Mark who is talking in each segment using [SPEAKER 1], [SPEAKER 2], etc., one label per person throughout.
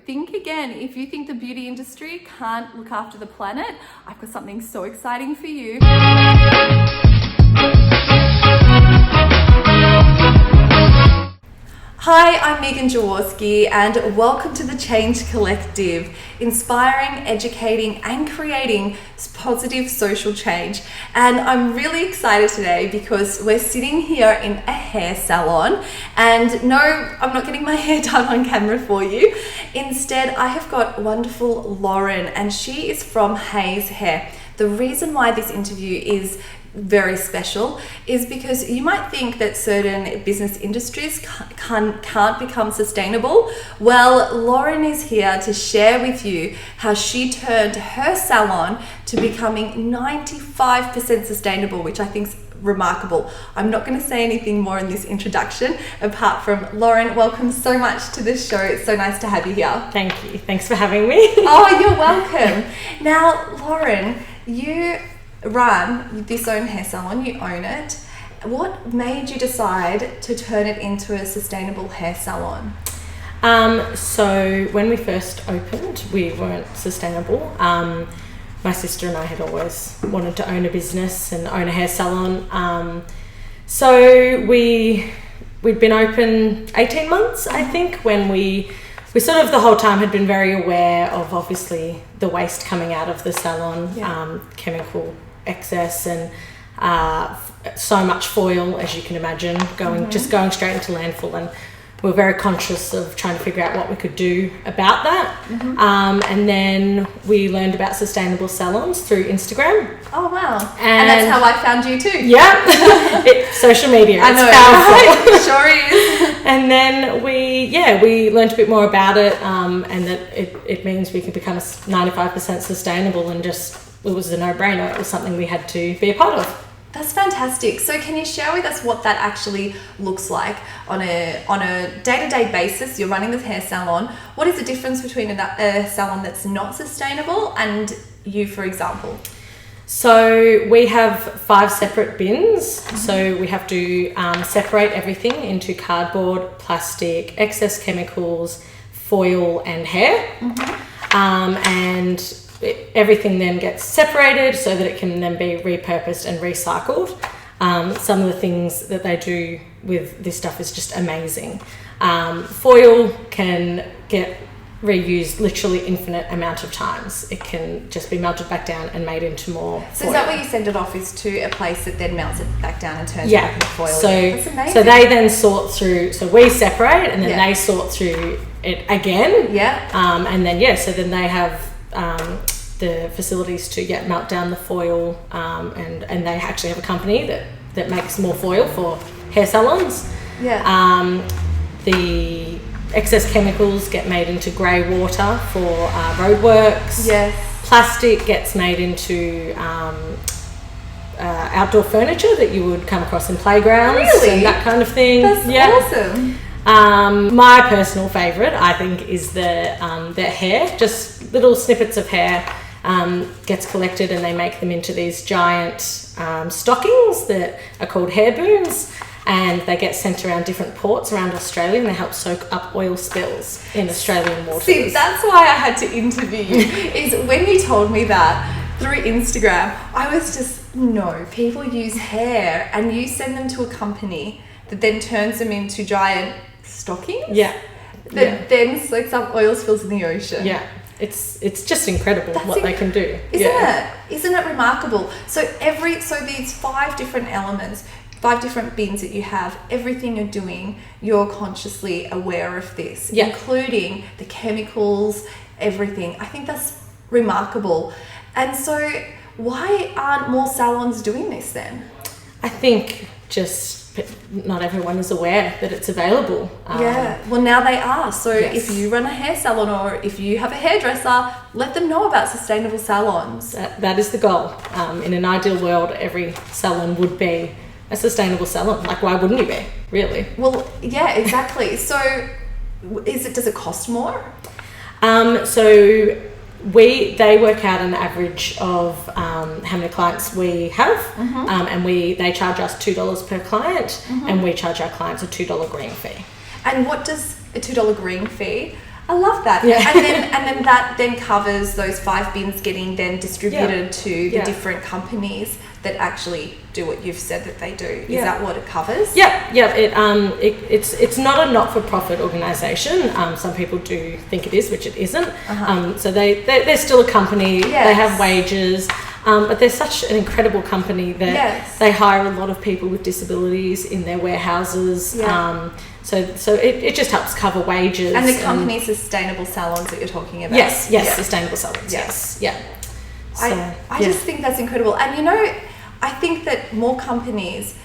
[SPEAKER 1] think again. If you think the beauty industry can't look after the planet, I've got something so exciting for you. Hi, I'm Megan Jaworski and welcome to the Change Collective, inspiring, educating and creating positive social change. And I'm really excited today because we're sitting here in a hair salon, and no, I'm not getting my hair done on camera for you. Instead, I have got wonderful Lauren, and she is from Haize Hair. The reason why this interview is very special is because you might think that certain business industries can't become sustainable. Well, Lauren is here to share with you how she turned her salon to becoming 95% sustainable, which I think is remarkable. I'm not going to say anything more in this introduction apart from Lauren, welcome so much to the show. It's so nice to have you here.
[SPEAKER 2] Thank you. Thanks for having me.
[SPEAKER 1] Oh, you're welcome. Now, Lauren, you run this own hair salon, you own it. What made you decide to turn it into a sustainable hair salon?
[SPEAKER 2] So when we first opened, we weren't sustainable. My sister and I had always wanted to own a business and own a hair salon. So we'd been open 18 months, I think, when we sort of the whole time had been very aware of obviously the waste coming out of the salon, chemical excess and so much foil, as you can imagine, just going straight into landfill, and we were very conscious of trying to figure out what we could do about that. And then we learned about sustainable salons through Instagram.
[SPEAKER 1] Oh wow. And that's how I found you too.
[SPEAKER 2] Yeah. Social media,
[SPEAKER 1] I
[SPEAKER 2] it's
[SPEAKER 1] know,
[SPEAKER 2] powerful.
[SPEAKER 1] It sure is.
[SPEAKER 2] And then we learned a bit more about it, and that it means we can become 95% sustainable, and it was a no-brainer. It was something we had to be a part of.
[SPEAKER 1] That's fantastic. So can you share with us what that actually looks like on a day-to-day basis? You're running this hair salon. What is the difference between a salon that's not sustainable and you, for example?
[SPEAKER 2] So we have 5 separate bins. So we have to separate everything into cardboard, plastic, excess chemicals, foil and hair. And everything then gets separated so that it can then be repurposed and recycled. Some of the things that they do with this stuff is just amazing. Foil can get reused literally infinite amount of times. It can just be melted back down and made into more
[SPEAKER 1] So
[SPEAKER 2] foil.
[SPEAKER 1] is that what you send it off is to a place that then melts it back down and turns it back into foil?
[SPEAKER 2] So,
[SPEAKER 1] that's amazing.
[SPEAKER 2] So they then sort through, so we separate and then they sort through it again. And then, so then they have the facilities to melt down the foil, and they actually have a company that makes more foil for hair salons. The excess chemicals get made into grey water for roadworks. Plastic gets made into outdoor furniture that you would come across in playgrounds and that kind of thing.
[SPEAKER 1] That's awesome.
[SPEAKER 2] My personal favourite, I think, is the hair. Just little snippets of hair gets collected, and they make them into these giant stockings that are called hair booms, and they get sent around different ports around Australia, and they help soak up oil spills in Australian waters.
[SPEAKER 1] See, that's why I had to interview you, is when you told me that through Instagram, I was just, no, people use hair and you send them to a company that then turns them into giant stockings? That then soaks up oil spills in the ocean.
[SPEAKER 2] It's just incredible what they can do.
[SPEAKER 1] Isn't it remarkable? So these 5 different elements, 5 different bins that you have, everything you're doing, you're consciously aware of this, including the chemicals, everything. I think that's remarkable. And so why aren't more salons doing this then?
[SPEAKER 2] I think just not everyone is aware that it's available.
[SPEAKER 1] Well, now they are. So if you run a hair salon or if you have a hairdresser, let them know about sustainable salons.
[SPEAKER 2] That is the goal. In an ideal world, every salon would be a sustainable salon. Like, why wouldn't you be, really?
[SPEAKER 1] Well, yeah, exactly. So does it cost more?
[SPEAKER 2] So they work out an average of how many clients we have, and they charge us $2 per client, and we charge our clients a $2 green fee.
[SPEAKER 1] And what does a $2 green fee I love that.
[SPEAKER 2] Yeah.
[SPEAKER 1] And then that then covers those 5 bins getting then distributed to the different companies that actually do what you've said that they do. Is that what it covers?
[SPEAKER 2] Yeah. It's not a not-for-profit organisation. Some people do think it is, which it isn't. So they're still a company.
[SPEAKER 1] Yes.
[SPEAKER 2] They have wages. But they're such an incredible company that they hire a lot of people with disabilities in their warehouses. So it just helps cover wages.
[SPEAKER 1] And the company Sustainable Salons that you're talking about.
[SPEAKER 2] Yes, Sustainable Salons. Yes. So,
[SPEAKER 1] I just think that's incredible. And you know, I think that more companies,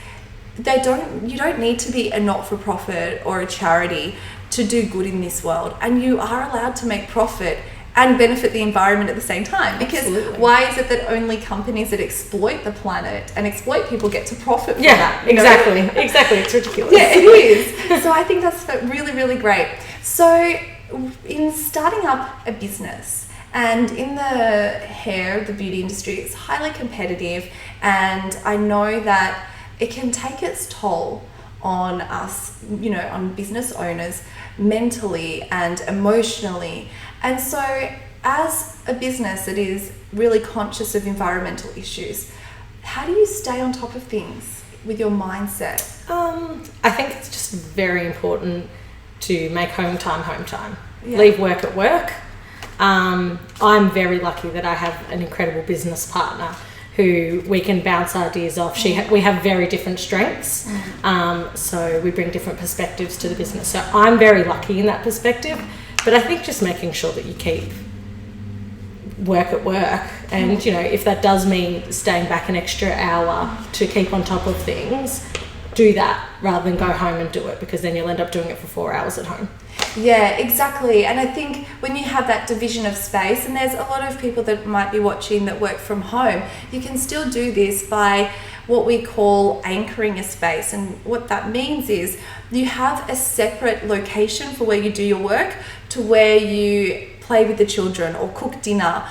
[SPEAKER 1] you don't need to be a not-for-profit or a charity to do good in this world. And you are allowed to make profit and benefit the environment at the same time. Because why is it that only companies that exploit the planet and exploit people get to profit from that?
[SPEAKER 2] Exactly. It's ridiculous.
[SPEAKER 1] Yeah, it is. So I think that's really, really great. So in starting up a business, and in the beauty industry, it's highly competitive, and I know that it can take its toll on us, on business owners, mentally and emotionally. And so as a business that is really conscious of environmental issues, how do you stay on top of things with your mindset?
[SPEAKER 2] I think it's just very important to make home time.
[SPEAKER 1] Yeah.
[SPEAKER 2] Leave work at work. I'm very lucky that I have an incredible business partner who we can bounce ideas off. We have very different strengths, so we bring different perspectives to the business. So I'm very lucky in that perspective, but I think just making sure that you keep work at work, and if that does mean staying back an extra hour to keep on top of things, do that rather than go home and do it, because then you'll end up doing it for 4 hours at home.
[SPEAKER 1] Yeah, exactly. And I think when you have that division of space, and there's a lot of people that might be watching that work from home, you can still do this by what we call anchoring a space. And what that means is you have a separate location for where you do your work to where you play with the children or cook dinner,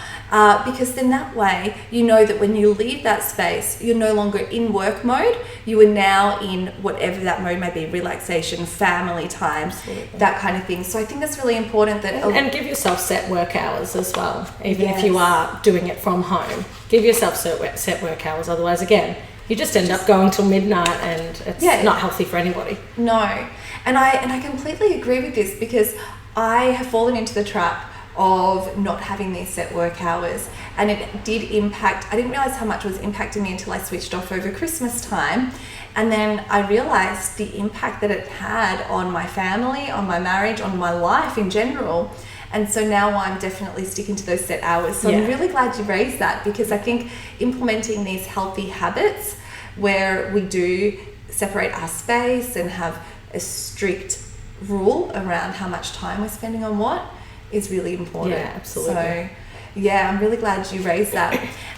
[SPEAKER 1] because then that way you know that when you leave that space, you're no longer in work mode. You are now in whatever that mode may be, relaxation, family time, that kind of thing. So I think that's really important.
[SPEAKER 2] And give yourself set work hours as well, even if you are doing it from home. Give yourself set work hours, otherwise again you just end up going till midnight, and it's not healthy for anybody.
[SPEAKER 1] No, and I completely agree with this, because I have fallen into the trap of not having these set work hours, and it did impact. I didn't realize how much it was impacting me until I switched off over Christmas time, and then I realized the impact that it had on my family, on my marriage, on my life in general. And so now I'm definitely sticking to those set hours. So I'm really glad you raised that, because I think implementing these healthy habits where we do separate our space and have a strict rule around how much time we're spending on what is really important.
[SPEAKER 2] Yeah, absolutely.
[SPEAKER 1] So yeah, I'm really glad you raised that.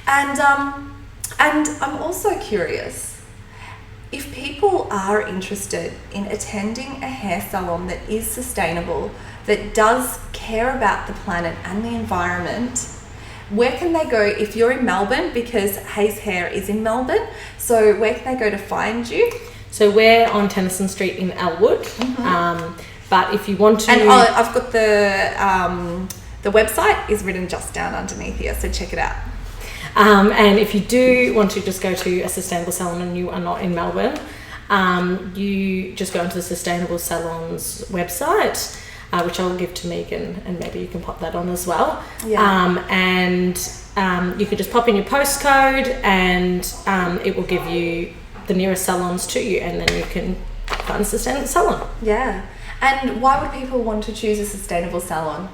[SPEAKER 1] And I'm also curious, if people are interested in attending a hair salon that is sustainable, that does care about the planet and the environment, where can they go if you're in Melbourne? Because Haize Hair is in Melbourne. So where can they go to find you?
[SPEAKER 2] So we're on Tennyson Street in Elwood. But if you want to...
[SPEAKER 1] And I've got the website is written just down underneath here, so check it out.
[SPEAKER 2] And if you do want to just go to a sustainable salon and you are not in Melbourne, you just go onto the Sustainable Salons website, which I'll give to Megan, and maybe you can pop that on as well. And you can just pop in your postcode, and it will give you the nearest salons to you, and then you can find a sustainable salon.
[SPEAKER 1] Yeah. And why would people want to choose a sustainable salon?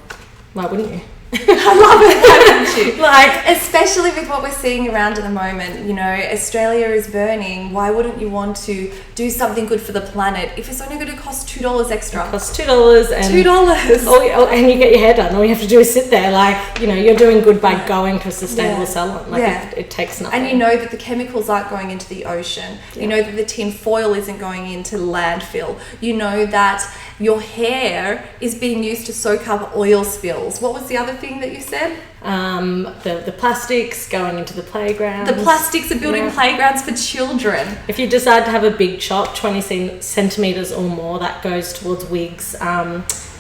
[SPEAKER 2] Why wouldn't you?
[SPEAKER 1] I love it, why wouldn't you? Especially with what we're seeing around at the moment, Australia is burning. Why wouldn't you want to do something good for the planet if it's only going to cost $2 extra?
[SPEAKER 2] It costs $2 and
[SPEAKER 1] $2.
[SPEAKER 2] And you get your hair done. All you have to do is sit there, you're doing good by going to a sustainable salon. It takes nothing.
[SPEAKER 1] And you know that the chemicals aren't going into the ocean. You know that the tin foil isn't going into landfill. You know that your hair is being used to soak up oil spills. What was the other thing that you said?
[SPEAKER 2] The plastics going into the playground.
[SPEAKER 1] The plastics are building playgrounds for children.
[SPEAKER 2] If you decide to have a big chop, 20 centimetres or more, that goes towards wigs.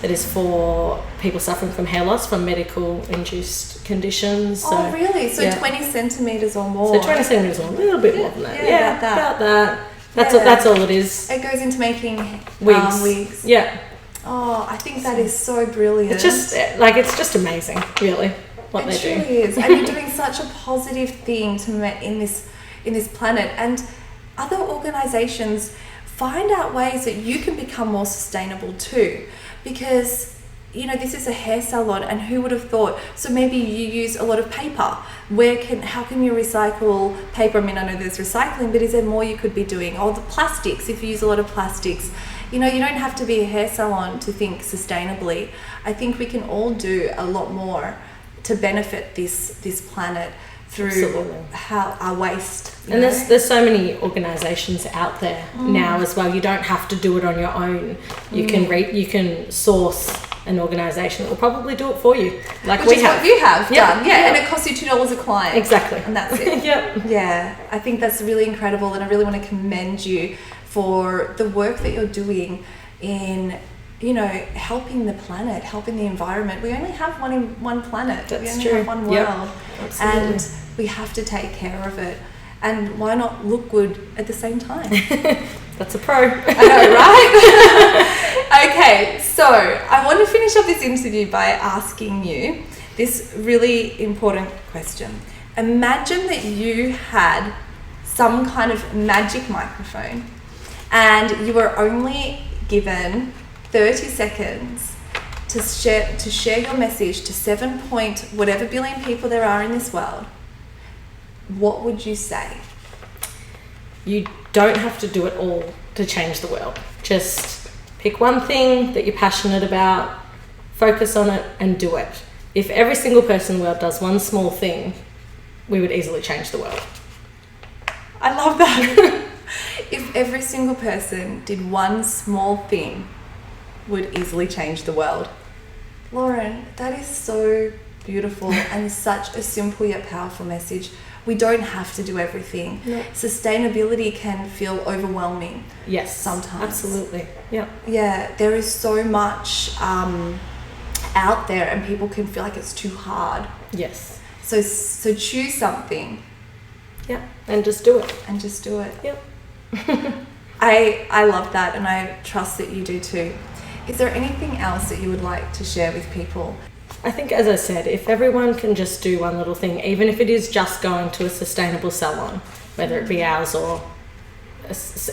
[SPEAKER 2] That is for people suffering from hair loss from medical induced conditions. So,
[SPEAKER 1] really? So 20 centimetres or more?
[SPEAKER 2] So 20 centimetres or a little bit more than that.
[SPEAKER 1] Yeah,
[SPEAKER 2] about that. That's all it is.
[SPEAKER 1] It goes into making wigs.
[SPEAKER 2] Yeah.
[SPEAKER 1] Oh, I think that is so brilliant.
[SPEAKER 2] It's just amazing, really, what they do.
[SPEAKER 1] It truly is. And you're doing such a positive thing in this planet. And other organisations find out ways that you can become more sustainable too. Because, this is a hair salon, and who would have thought? So maybe you use a lot of paper. How can you recycle paper? I mean, I know there's recycling, but is there more you could be doing? Or the plastics, if you use a lot of plastics. You don't have to be a hair salon to think sustainably. I think we can all do a lot more to benefit this planet through our waste.
[SPEAKER 2] And there's so many organisations out there now as well. You don't have to do it on your own. You can source an organisation that will probably do it for you,
[SPEAKER 1] what you have done. Yeah, and it costs you $2 a client.
[SPEAKER 2] Exactly.
[SPEAKER 1] And that's it. Yeah, I think that's really incredible, and I really want to commend you for the work that you're doing in helping the planet, helping the environment. We only have one planet.
[SPEAKER 2] That's
[SPEAKER 1] we only
[SPEAKER 2] true.
[SPEAKER 1] have one world. And we have to take care of it. And why not look good at the same time?
[SPEAKER 2] That's a pro.
[SPEAKER 1] I know, right? Okay, so I want to finish up this interview by asking you this really important question. Imagine that you had some kind of magic microphone and you were only given 30 seconds to share your message to 7 whatever billion people there are in this world. What would you say?
[SPEAKER 2] You don't have to do it all to change the world. Just pick one thing that you're passionate about, focus on it, and do it. If every single person in the world does one small thing, we would easily change the world.
[SPEAKER 1] I love that. If every single person did one small thing, would easily change the world. Lauren, that is so beautiful and such a simple yet powerful message. We don't have to do everything.
[SPEAKER 2] No.
[SPEAKER 1] Sustainability can feel overwhelming.
[SPEAKER 2] Yes,
[SPEAKER 1] sometimes.
[SPEAKER 2] Absolutely. Yeah.
[SPEAKER 1] Yeah, there is so much out there, and people can feel like it's too hard.
[SPEAKER 2] Yes.
[SPEAKER 1] So choose something.
[SPEAKER 2] Yeah, and just do it.
[SPEAKER 1] Yep. I love that, and I trust that you do too. Is there anything else that you would like to share with people?
[SPEAKER 2] I think, as I said, if everyone can just do one little thing, even if it is just going to a sustainable salon, whether it be ours or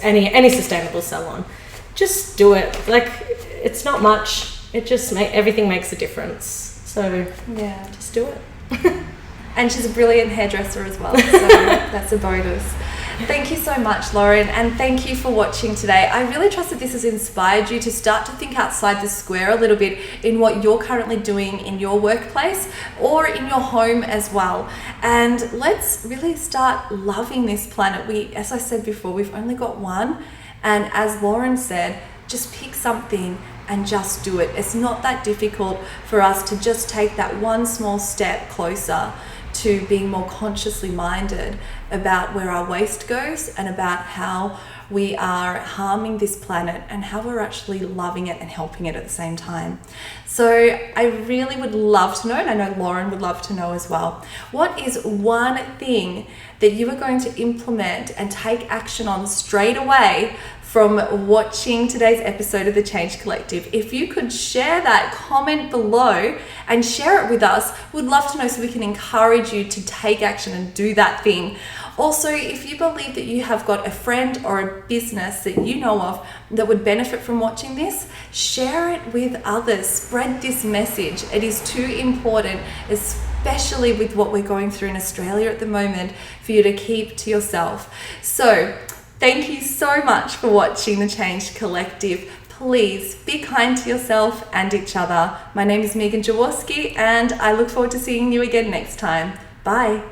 [SPEAKER 2] any sustainable salon, just do it. Like, it's not much. It just everything makes a difference. So
[SPEAKER 1] yeah,
[SPEAKER 2] just do it.
[SPEAKER 1] And she's a brilliant hairdresser as well, so that's a bonus. Thank you so much, Lauren, and thank you for watching today. I really trust that this has inspired you to start to think outside the square a little bit in what you're currently doing in your workplace or in your home as well. And let's really start loving this planet. As I said before, we've only got one, and as Lauren said, just pick something and just do it. It's not that difficult for us to just take that one small step closer to being more consciously minded about where our waste goes and about how we are harming this planet and how we're actually loving it and helping it at the same time. So I really would love to know, and I know Lauren would love to know as well, what is one thing that you are going to implement and take action on straight away from watching today's episode of the Change Collective? If you could share that, comment below and share it with us, we'd love to know so we can encourage you to take action and do that thing. Also, if you believe that you have got a friend or a business that you know of that would benefit from watching this, share it with others. Spread this message. It is too important, especially with what we're going through in Australia at the moment, for you to keep to yourself. So, thank you so much for watching the Change Collective. Please be kind to yourself and each other. My name is Megan Jaworski, and I look forward to seeing you again next time. Bye.